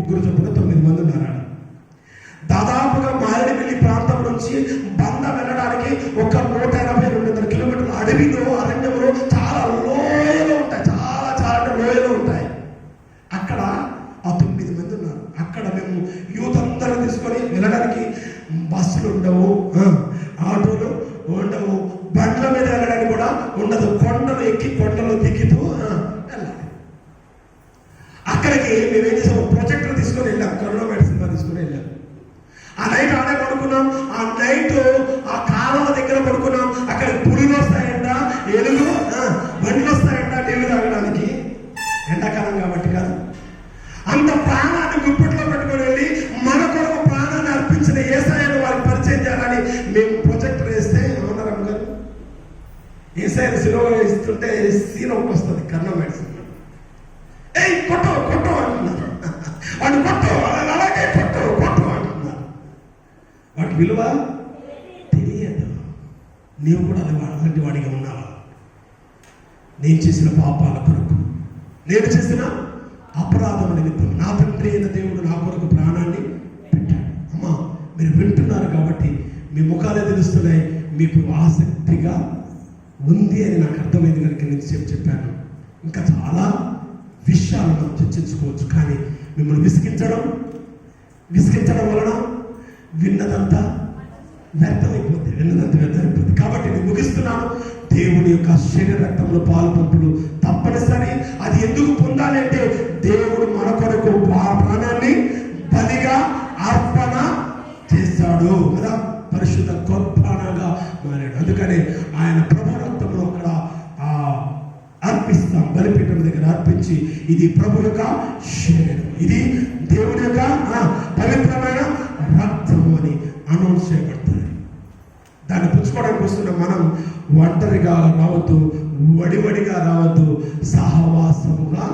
ముగ్గురు చొప్పున 9 మంది ఉన్నారు. దాదాపుగా మారేడుమిల్లి ప్రాంతం నుంచి బంద వెళ్ళడానికి ఒక 180-200 కిలోమీటర్ల అడవిలో, అరణ్యంలో, చాలా లోయలు ఉంటాయి. చాలా లోయలు ఉంటాయి. అక్కడ ఆ 9 మంది ఉన్నారు. అక్కడ మేము యూత్ అందరూ తీసుకొని వెళ్ళడానికి బస్సులు ఉండవు, ఆటోలు ఉండవు, బండ్ల మీద వెళ్ళడానికి కూడా ఉండదు. కొండలు ఎక్కి కొండలు దిగుతూ వెళ్ళాలి. అక్కడికి మేము ఏం చేసాము, ప్రొజెక్టర్ తీసుకొని వెళ్ళాం. కరోనా మెడిసిన్ తీసుకొని వెళ్ళాం. ఆ నైట్ ఆడే పడుకున్నాం. ఆ నైట్ ఆ కాలువ దగ్గర పడుకున్నాం. అక్కడ పులులు వస్తాయంట, ఎలుగు, బండ్లు వస్తాయంట నీళ్లు తాగడానికి. ఎండాకాలం కాబట్టి కాదు. అంత ప్రాణాన్ని గుప్పెట్లో పెట్టుకొని వెళ్ళి మన కొరకు ప్రాణాన్ని అర్పించిన యేసయ్యను వారికి పరిచయం చేయాలని మేము ప్రొజెక్టర్ వేస్తే ఏమన్నారు అమ్మగారు, యేసయ్యను సిలువలో ఇస్తుంటే సీన్ ఒకటి వస్తుంది. కర్ణ మెడిసిన్ కొట్టు కొట్టు అంటున్నారు. వాడు కొట్టు, అలాగే కొట్టు కొట్టు అంటున్నారు. వాటి విలువ తెలియదు. నీవు కూడా అలాంటి వాడిగా ఉన్నావా? నేను చేసిన పాపాల కొరకు, నేను చేసిన అపరాధం నిమిత్తం నా తండ్రి అయిన దేవుడు నా కొరకు ప్రాణాన్ని పెట్టాడు. అమ్మా, మీరు వింటున్నారు కాబట్టి మీ ముఖాలే తెలుస్తున్నాయి. మీకు ఆసక్తిగా ఉంది అని నాకు అర్థమైంది కనుక నేను చెప్పాను. ఇంకా చాలా విషయాలు మనం చర్చించుకోవచ్చు. కానీ మిమ్మల్ని విసిగించడం వలన విన్నదంతా వ్యర్థమైపోతుంది. కాబట్టి నేను ముగిస్తున్నాను. దేవుని యొక్క శరీర రక్తంలో పాలు పంపులు తప్పనిసరి. అది ఎందుకు పొందాలి అంటే దేవుడు మన కొరకు ప్రాణాన్ని బలిగా అర్పణ చేశాడు కదా, పరిశుద్ధ కొర్బానగా మారాడు. అందుకని ఆయన ప్రభు రక్తంలో అక్కడ అర్పిస్తాం. బలిపీఠం దగ్గర అర్పించి ఇది ప్రభు యొక్క శరీరం, ఇది దేవుని యొక్క పవిత్రమైన రక్తము అని అనౌన్స్ చేయబడుతుంది. దాన్ని పుచ్చుకోవడానికి వస్తున్న మనం ఒంటరిగా రావద్దు, వడివడిగా రావద్దు, సహవాసముగా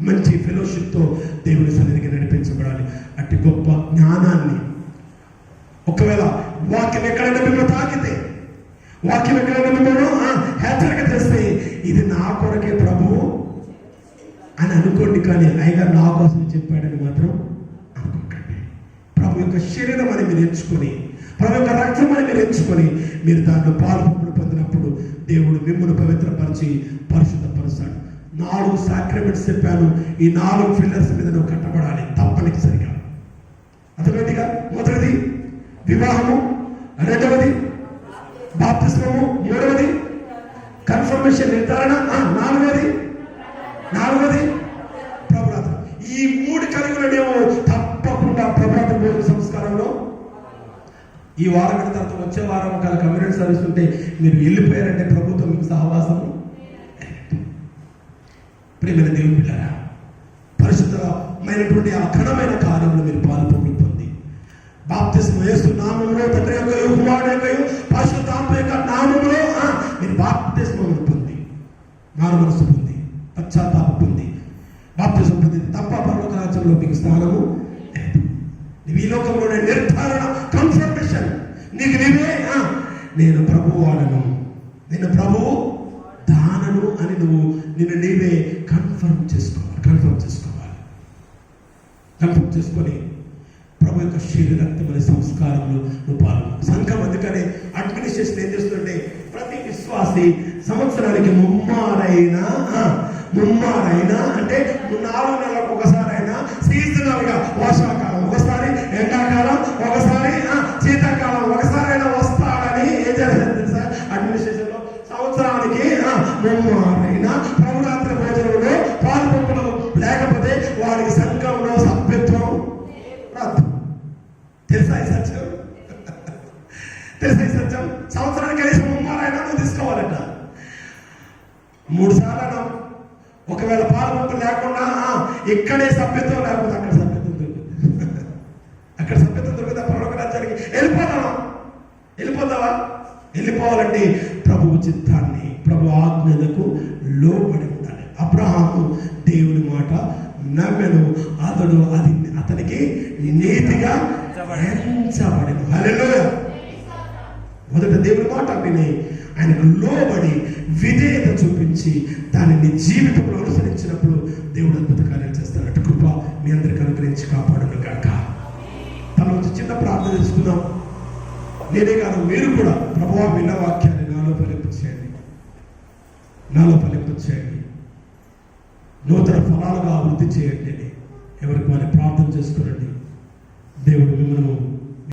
మంచి ఫెలోషిప్తో దేవుని సన్నిధికి నడిపించబడాలి. అట్టి గొప్ప జ్ఞానాన్ని ఒకవేళ వాక్యం ఎక్కడైనా మిమ్మల్ని తాకితే, వాక్యం ఎక్కడైనా మిమ్మల్ని హెచ్చరిక చేస్తే ఇది నా కొరకే ప్రభువు అని అనుకోండి. కానీ అయ్యగారు నా కోసం చెప్పాడని మాత్రం అనుకోకండి. ప్రభు యొక్క శరీరం అని మీరు ఎంచుకొని, ప్రభు యొక్క రక్తం అని మీరు ఎంచుకొని మీరు దాంట్లో పాల్పొంపులు పొందినప్పుడు దేవుడు మిమ్మల్ని పవిత్రపరిచి పరిశుద్ధపరుస్తాడు. 4 సాక్రమెంట్స్ చెప్పాను. ఈ 4 పిల్లర్స్ మీద నువ్వు కట్టబడాలి తప్పనిసరిగా. అర్థమైందిగా? మొదటిది వివాహము, రెండవది బాప్తిస్మము, మూడవది కన్ఫర్మేషన్ నిర్ధారణ, నాలుగవది ప్రభురాత్ర. ఈ 3 కలిగిననేమో తప్పకుండా ప్రభురాత్ర భోజన సంస్కారంలో ఈ వారం తర్వాత వచ్చే వారం ఒకవేళ కమ్యూనిటీ సర్వీస్ ఉంటే మీరు వెళ్ళిపోయారంటే ప్రభుత్వం మీకు సహవాసము. ప్రేమైన దేవుని పిల్లరా, పరిశుద్ధమైనటువంటి ఆ ఘనమైన కార్యంలో మీరు పాల్పొంది పొంది బాప్తిస్మ యేసు నామములో, తండ్రి యొక్క కుమారుడు యొక్క పరిశుద్ధాత్మ యొక్క నామములో మీరు బాప్తిస్మను పొంది, మారు మనసు పొంది, పశ్చాత్తాప పొంది, బాప్తిస్మ పొంది తప్ప పరలోక రాజ్యంలో మీకు స్థానము లేదు. ఈ లోకంలోనే నిర్ధారణ, కన్ఫర్మేషన్. నీకు నీవే నేను ప్రభువు వాడను, నేను ప్రభువు దానను అని నువ్వు నిన్ను నీవే కన్ఫర్మ్ చేసుకొని ప్రభు యొక్క శరీర రక్తమనే సంస్కారంలో నువ్వు పాల్గొను. సంఘం అందుకనే అడ్మినిస్ట్రేషన్ ఏం చేస్తుంటే ప్రతి విశ్వాసి సంవత్సరానికి ముమ్మారైనా అంటే 4 నెలలకు ఒకసారైనా సీజనల్ గా, వర్షాకాలం ఒకసారి, ఎండాకాలం ఒకసారి, శీతాకాలం ఒకసారైనా వస్తాడని ఏం చేస్తారు తెలుసా? అడ్మినిస్ట్రేషన్ లో సంవత్సరానికి ముమ్మారైనా ప్రభురాత్రి భోజనంలో పాల్పొంపులు లేకపోతే వాడికి సంఘంలో సభ్యత్వం రాదు. తెలుసా ఈ సత్యం? సంవత్సరానికి కనీసం ముమ్మారైనా నువ్వు తీసుకోవాలట. 3 సార్లు ఒకవేళ పాల్పొంపు లేకుండా ఇక్కడే సభ్యత్వం లేకపోతే అక్కడ సభ్యత్వం దొరికితే పరలోక రాజ్యానికి వెళ్ళిపోతావా? వెళ్ళిపోవాలంటే ప్రభువు చిత్తాన్ని, ప్రభు ఆజ్ఞలకు లోబడి ఉండాలి. అబ్రహాము దేవుని మాట నమ్మెను, అతనికి నీతిగా ఎంచబడెను. హల్లెలూయా. మొదట దేవుని మాట విని ఆయనకు లోబడి విధేయత చూపించి దానిని జీవితంలో అనుసరించినప్పుడు దేవుడు అద్భుత కార్యాలు చేస్తాడు. అటు కృప మీ అందరికి అనుగ్రహించి కాపాడును గాక. తన చిన్న ప్రార్థన చేసుకుందాం. నేనే కాదు, మీరు కూడా ప్రభువా విన్న వాక్యాన్ని నాలో ఫలింపచేయండి, నాలో ఫలింపచేయండి, నూతన ఫలాలుగా అభివృద్ధి చేయండి అని ఎవరికి వారిని ప్రార్థన చేసుకునండి. దేవుడు మిమ్మల్ని